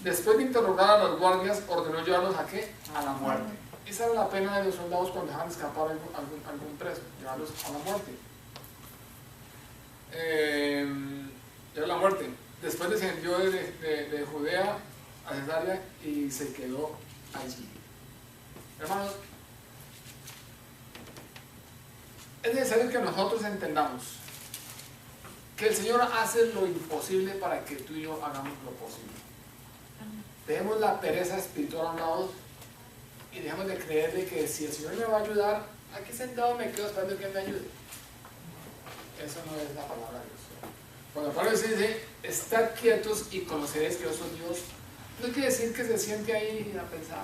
después de interrogar a los guardias, ordenó llevarlos ¿a qué? A la muerte. Esa era la pena de los soldados cuando dejaban escapar algún preso, llevarlos a la muerte. Era la muerte. Después descendió de Judea a Cesarea y se quedó allí. Hermanos, es necesario que nosotros entendamos que el Señor hace lo imposible para que tú y yo hagamos lo posible. Dejemos la pereza espiritual a un lado y dejemos de creer de que si el Señor me va a ayudar, aquí sentado me quedo esperando que me ayude. Eso no es la palabra de Dios. Cuando Pablo dice, estad quietos y conoceréis que yo soy Dios, no quiere decir que se siente ahí a pensar,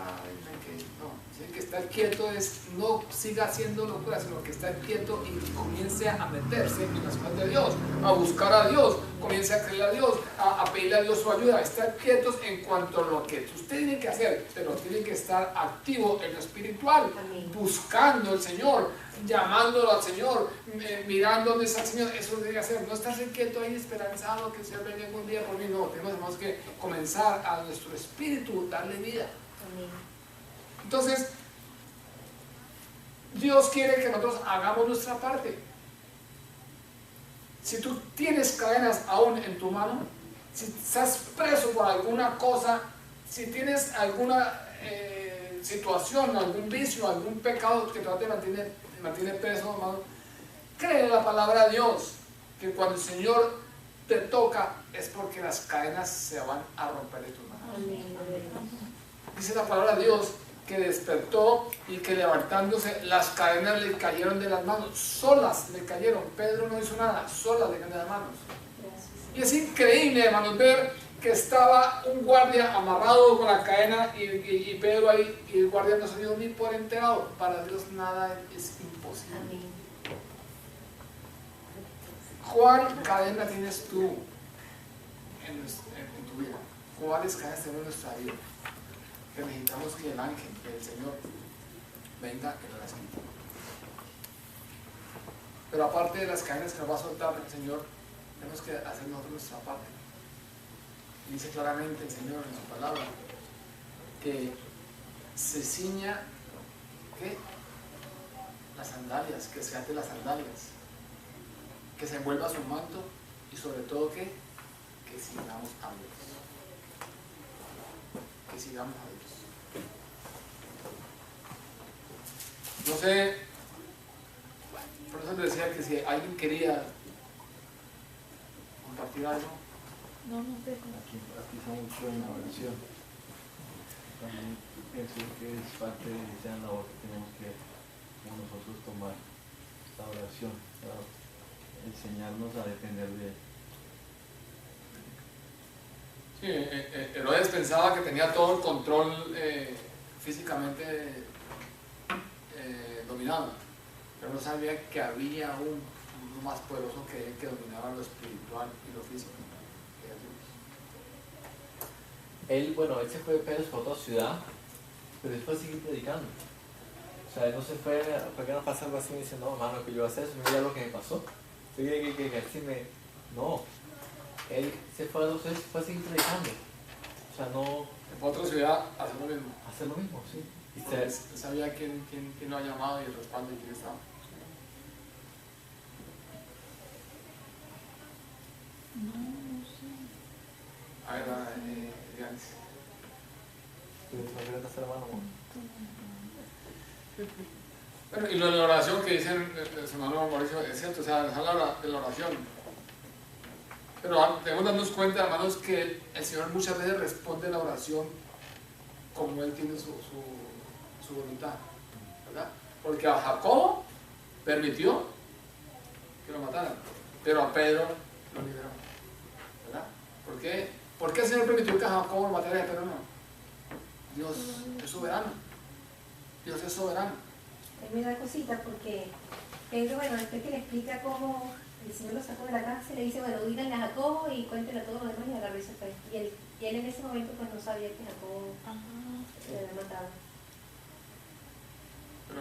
no, que estar quieto es no siga haciendo locura, sino que estar quieto y comience a meterse en las cosas de Dios, a buscar a Dios, comience a creerle a Dios, a pedirle a Dios su ayuda, a estar quietos en cuanto a lo que usted tiene que hacer, pero tiene que estar activo en lo espiritual, buscando al Señor, llamándolo al Señor, mirando dónde está el Señor. Eso debe hacer, no estarse quieto ahí esperanzado que el Señor venga algún día por mí. No, tenemos que comenzar a nuestro espíritu darle vida. Amén. Entonces Dios quiere que nosotros hagamos nuestra parte. Si tú tienes cadenas aún en tu mano, si estás preso por alguna cosa, si tienes alguna situación, algún vicio, algún pecado que te mantiene preso, hermano, cree en la palabra de Dios, que cuando el Señor te toca es porque las cadenas se van a romper de tus manos. Dice la palabra de Dios que despertó y que levantándose las cadenas le cayeron de las manos, solas le cayeron. Pedro no hizo nada, solas le cayeron de las manos. Y es increíble, hermanos, ver que estaba un guardia amarrado con la cadena y Pedro ahí, y el guardia no se dio ni por enterado. Para Dios nada es imposible. Amén. ¿Cuál cadena tienes tú en tu vida? ¿Cuáles cadenas tenemos en nuestra vida? Que necesitamos que el ángel del Señor venga y nos las quite. Pero aparte de las cadenas que nos va a soltar el Señor, tenemos que hacer nosotros nuestra parte. Dice claramente el Señor en su palabra que se ciña ¿qué? Las sandalias, que se ate las sandalias, que se envuelva su manto y sobre todo que sigamos a Dios. Que sigamos a Dios. No sé, por eso les decía que si alguien quería compartir algo. No, aquí son mucho en la oración. También pienso que es parte de esa labor que tenemos que como nosotros tomar esta oración para enseñarnos a depender de él. Sí, Herodes pensaba que tenía todo el control físicamente dominado, pero no sabía que había uno más poderoso que él que dominaba lo espiritual y lo físico. Él se fue de Pedro para otra ciudad, pero después siguió predicando. O sea, él no se fue, ¿por qué no pasa algo así? Y dice, no, hermano, que yo voy a hacer eso, mira lo que me pasó. No, él se fue a dos veces, fue a seguir predicando. O sea, no fue a otra ciudad a hacer lo mismo. Hacer lo mismo, sí. Y Usted sabía quién lo ha llamado y el respaldo y quién estaba. No sé. A ver, Dianis. no quiero hacer la mano, Bueno, y lo de la oración que dice el hermano Mauricio es cierto, o sea, nos habla de la oración. Pero debemos darnos cuenta, hermanos, que el Señor muchas veces responde a la oración como Él tiene su voluntad, ¿verdad? Porque a Jacobo permitió que lo mataran, pero a Pedro lo liberó, ¿verdad? ¿Por qué el Señor permitió que a Jacobo lo matara y a Pedro no? Dios es soberano. Dios es soberano. Él me da cosita porque Pedro, bueno, después que le explica cómo el Señor lo sacó de la cárcel, le dice, bueno, díganle a Jacobo y cuéntenle a todos los demás y agarró y se fue. Y él en ese momento pues no sabía que Jacobo le había matado. Pero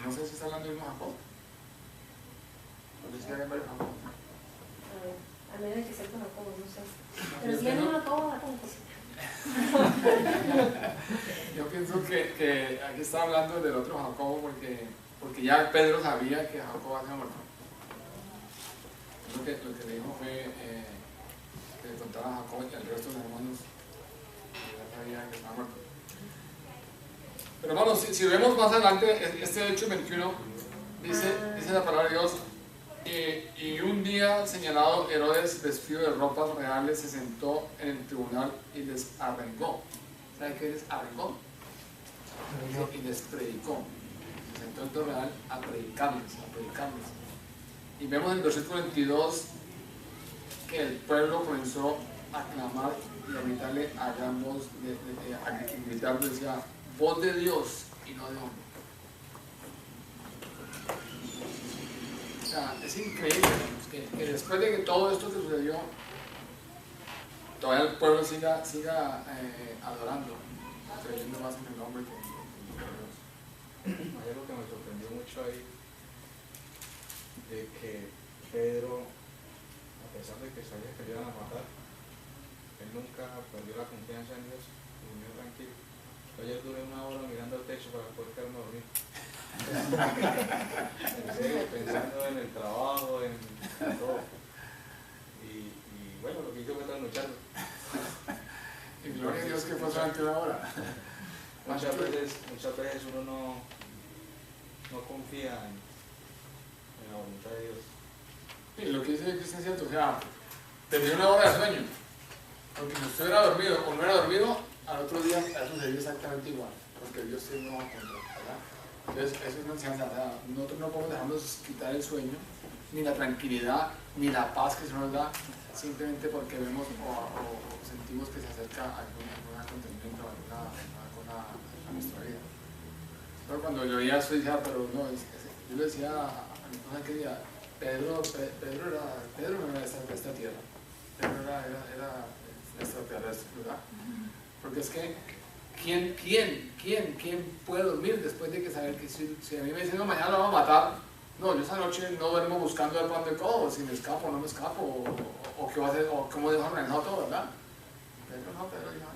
no sé si está hablando del mismo Jacob. Porque si hay varios Jacob. A menos que sea con Jacobo, no sé. Pero si es un Jacobo, va con cosita. Yo pienso que aquí está hablando del otro Jacobo porque ya Pedro sabía que Jacobo había muerto. Lo que le dijo fue que le contara a Jacobo y al resto de los hermanos que ya sabía que estaba muerto. Pero hermanos, si vemos más adelante este hecho 21, dice la palabra de Dios, y un día señalado Herodes, vestido de ropas reales, se sentó en el tribunal y les arrengó. ¿Sabe qué les arrengó? Y les predicó. Se sentó en el tribunal a predicarles. Y vemos en el versículo 22 que el pueblo comenzó a clamar y a gritarle a gran voz, a gritarle, decía, voz de Dios y no de hombre. O sea, es increíble que después de que todo esto que sucedió, todavía el pueblo siga adorando, creyendo más en el nombre que en Dios. Hay algo que me sorprendió mucho ahí, de que Pedro, a pesar de que sabía que le iban a matar, él nunca perdió la confianza en Dios, y durmió tranquilo. Ayer duré una hora mirando al techo para poder quedarme a dormir. En serio, pensando en el trabajo, en todo. Y bueno, lo que hizo fue trasnochando. Y gloria a Dios que fue solamente una hora. Muchas veces uno no confía en la voluntad de Dios. Y lo que dice Cristian es cierto, o sea, tenía una hora de sueño. Porque si usted hubiera dormido o no hubiera dormido, al otro día ha sucedido exactamente igual. Porque Dios tiene un nuevo control, ¿verdad? Entonces, eso es una enseñanza. O sea, nosotros no podemos dejarnos quitar el sueño, ni la tranquilidad, ni la paz que se nos da, simplemente porque vemos o sentimos que se acerca algún acontecimiento, alguna cosa a nuestra vida. Pero cuando yo oía eso, decía, pero no, yo le decía a mi esposa que día, Pedro no era de esta tierra, Pedro era extraterrestre, ¿verdad? Porque es que, ¿quién puede dormir después de que saber que si a mí me dicen, no, mañana lo vamos a matar? No, yo esa noche no duermo buscando el pan de codo, si me escapo o no me escapo, o qué va a hacer, o cómo dejo organizado todo, ¿verdad? Pedro dijo,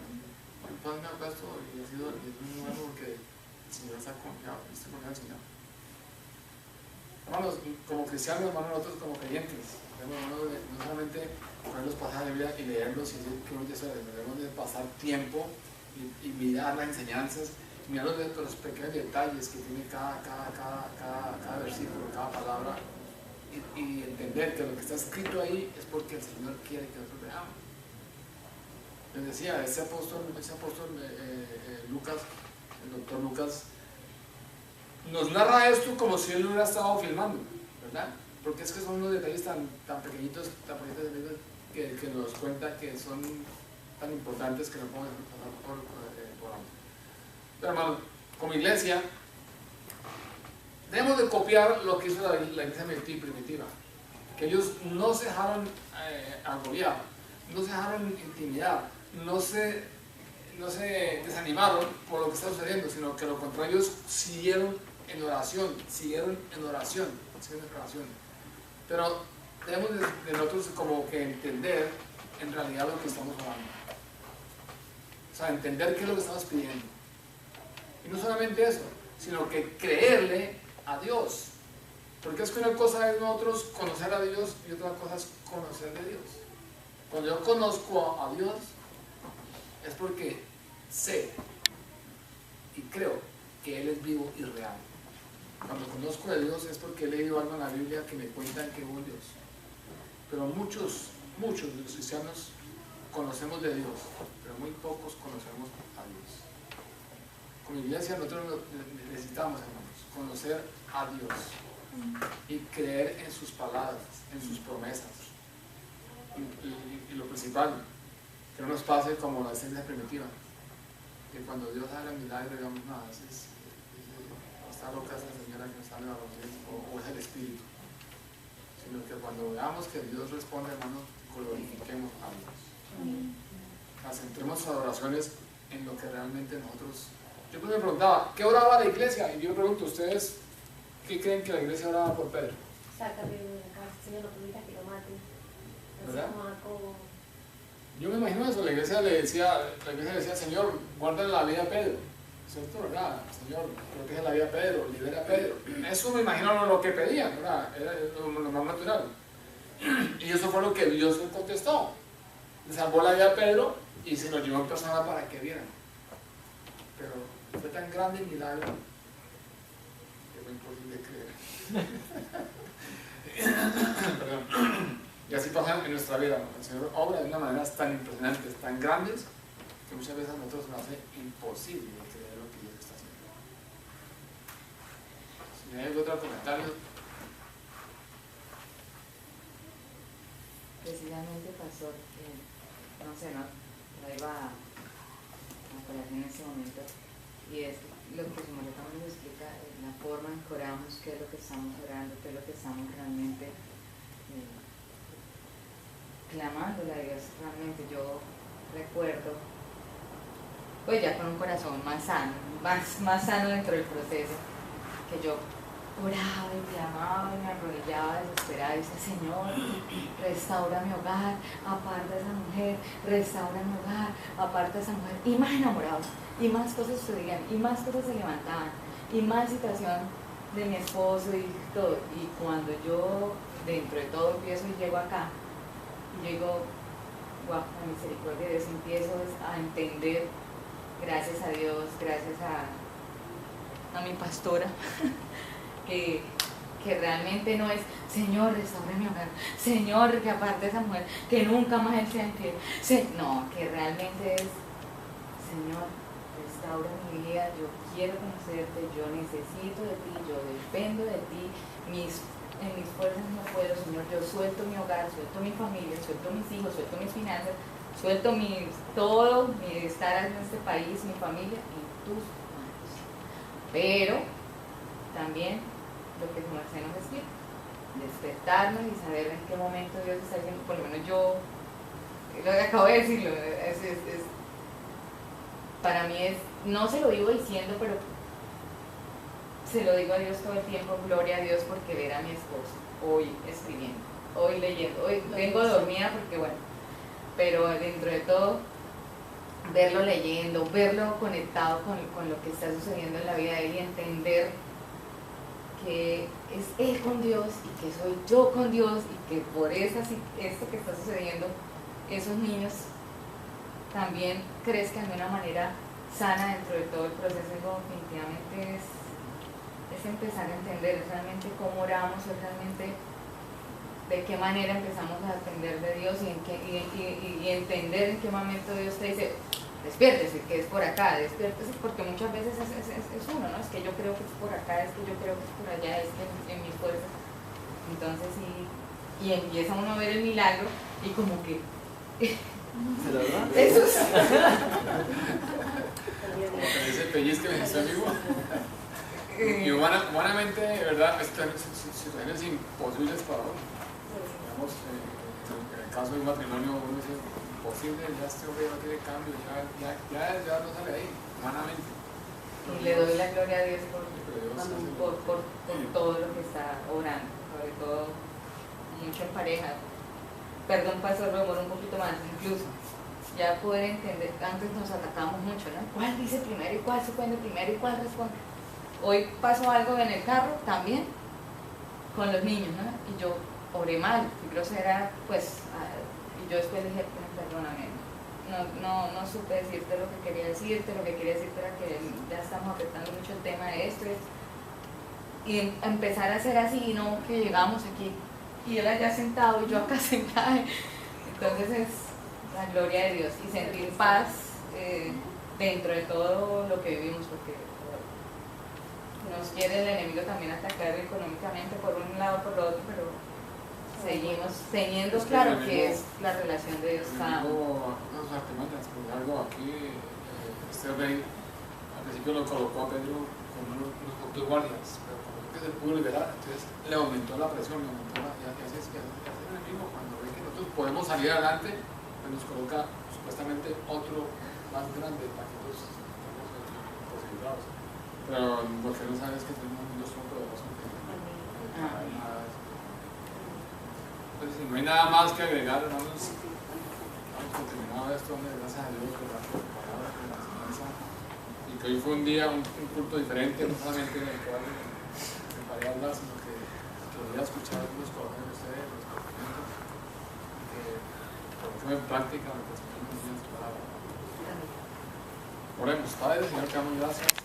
el pan me ha puesto y ha sido muy bueno porque el Señor está confiado, estoy confiado en el Señor. Hermanos, como cristianos, hermanos, nosotros como creyentes, debemos no solamente poner los pasajes de Biblia y leerlos y decir que uno debemos de pasar tiempo y mirar las enseñanzas, mirar los pequeños detalles que tiene cada versículo, cada palabra y entender que lo que está escrito ahí es porque el Señor quiere que nosotros veamos. Les decía, ese apóstol Lucas, el doctor Lucas, nos narra esto como si él lo hubiera estado filmando, ¿verdad? Porque es que son unos detalles tan pequeñitos que nos cuenta que son tan importantes que no podemos pasar por alto. Pero hermano, como iglesia, debemos de copiar lo que hizo la iglesia primitiva, que ellos no se dejaron agobiar, no se dejaron intimidar, no se desanimaron por lo que está sucediendo, sino que lo contrario, ellos siguieron en oración. Pero debemos de nosotros como que entender en realidad lo que estamos hablando. sea, entender qué es lo que estamos pidiendo. Y no solamente eso, sino que creerle a Dios. Porque es que una cosa es nosotros conocer a Dios y otra cosa es conocer de Dios. Cuando yo conozco a Dios es porque sé y creo que Él es vivo y real. Cuando conozco a Dios es porque he leído algo en la Biblia que me cuentan que hubo un Dios. Pero muchos de los cristianos conocemos de Dios, pero muy pocos conocemos a Dios. Como iglesia nosotros necesitamos, hermanos, conocer a Dios y creer en sus palabras, en sus promesas. Y lo principal, que no nos pase como la esencia primitiva, que cuando Dios haga el milagro digamos, no, está loca esa señora que nos habla o es el Espíritu, sino que cuando veamos que Dios responde, hermanos, glorifiquemos a Dios. Centremos sus adoraciones en lo que realmente nosotros... Yo me preguntaba, ¿qué oraba la iglesia? Y yo me pregunto, ¿ustedes qué creen que la iglesia oraba por Pedro? Sácame de la casa, Señor, no permitas que lo maten. ¿Verdad? Como Yo me imagino eso, la iglesia le decía, Señor, guarda la vida a Pedro, ¿cierto? ¿Verdad? Señor, protege la vida a Pedro, libera a Pedro. Eso me imagino lo que pedían, ¿verdad? Era lo más natural. Y eso fue lo que Dios le contestó. Le salvó la vida a Pedro y se lo llevó en persona para que vieran. Pero fue tan grande el milagro que fue imposible creer. Perdón. Y así pasa en nuestra vida, ¿no? El Señor obra de una manera tan impresionantes, tan grandes, que muchas veces a nosotros nos hace imposible creer lo que Dios está haciendo. Si hay algún otro comentario. Precisamente, pastor, no sé, no la iba a poner en ese momento, y es lo que su marido también nos explica, la forma en que oramos, qué es lo que estamos orando, qué es lo que estamos realmente clamándole a Dios. Realmente yo recuerdo, pues ya con un corazón más sano, más sano dentro del proceso, que yo oraba y clamaba y me arrodillaba desesperada y decía, Señor, restaura mi hogar, aparta a esa mujer, restaura mi hogar, aparta a esa mujer, y más enamorados, y más cosas sucedían, y más cosas se levantaban, y más situación de mi esposo y todo. Y cuando yo dentro de todo empiezo y llego acá, y yo digo, wow, la misericordia de Dios, empiezo a entender, gracias a Dios, gracias a mi pastora, que realmente no es, Señor, restaura mi hogar, Señor, que aparte de esa mujer, que nunca más él sea infiel, no, que realmente es, Señor, restaura mi vida, yo quiero conocerte, yo necesito de ti, yo dependo de ti, en mis fuerzas no puedo, Señor, yo suelto mi hogar, suelto mi familia, suelto mis hijos, suelto mis finanzas, suelto todo mi estar en este país, mi familia, en tus manos. Pero también lo que su merced nos explica, despertarnos y saber en qué momento Dios está diciendo, por lo menos yo, lo que acabo de decirlo, para mí es, no se lo digo diciendo, pero se lo digo a Dios todo el tiempo, gloria a Dios, porque ver a mi esposo hoy escribiendo, hoy leyendo, hoy vengo dormida porque bueno, pero dentro de todo, verlo leyendo, verlo conectado con lo que está sucediendo en la vida de él y entender que es él con Dios y que soy yo con Dios y que por esto que está sucediendo, esos niños también crezcan de una manera sana dentro de todo el proceso. Definitivamente es empezar a entender realmente cómo oramos, realmente de qué manera empezamos a depender de Dios y entender en qué momento Dios te dice, despiértese, que es por acá, despiértese, porque muchas veces es uno, ¿no? Es que yo creo que es por acá, es que yo creo que es por allá, es que en mis fuerzas. Entonces, y empieza uno a ver el milagro y como que... ¿Se lo da? Eso es... Ese pellizco que está vivo. Y humanamente, de verdad, situaciones imposibles para uno. Digamos, en el caso de un matrimonio, uno dice, imposible, ya este hombre no tiene cambio, ya no sale ahí, humanamente. Y le doy la gloria a Dios por todo lo que está orando, sobre todo mucho en pareja. Perdón, pastor, me demoro un poquito más, incluso ya poder entender, antes nos atacamos mucho, ¿no? ¿Cuál dice primero y cuál suspende primero y cuál responde? Hoy pasó algo en el carro también con los niños, ¿no? Y yo oré mal, fui grosera, pues, y yo después dije, perdóname, no supe decirte lo que quería decirte era que ya estamos afectando mucho el tema de esto, y empezar a hacer así, no que llegamos aquí y él allá sentado y yo acá sentada. Entonces es la gloria de Dios y sentir paz dentro de todo lo que vivimos, porque nos quiere el enemigo también atacar económicamente por un lado por otro, pero seguimos teniendo claro que es la relación de Dios cada uno. Los artimañas, porque algo aquí, este rey al principio lo colocó a Pedro con unos pocos guardias, pero como que se pudo liberar, entonces le aumentó la presión, le aumentó la, y así es que hace el enemigo, cuando ve que nosotros podemos salir adelante, pues nos coloca supuestamente otro más grande para que nosotros estemos posibilitados. Pero lo que no sabes es que tenemos un Dios todopoderoso. Pues si no hay nada más que agregar, hermanos, hemos terminado esto, gracias a Dios por la palabra, por la enseñanza, y que hoy fue un día, un culto diferente, no solamente en el cual me paré a hablar, sino que quería escuchar los corazones de ustedes, los conocimientos, que por en práctica me presentaron muy bien su palabra. Oremos, Padre, Señor, te damos gracias.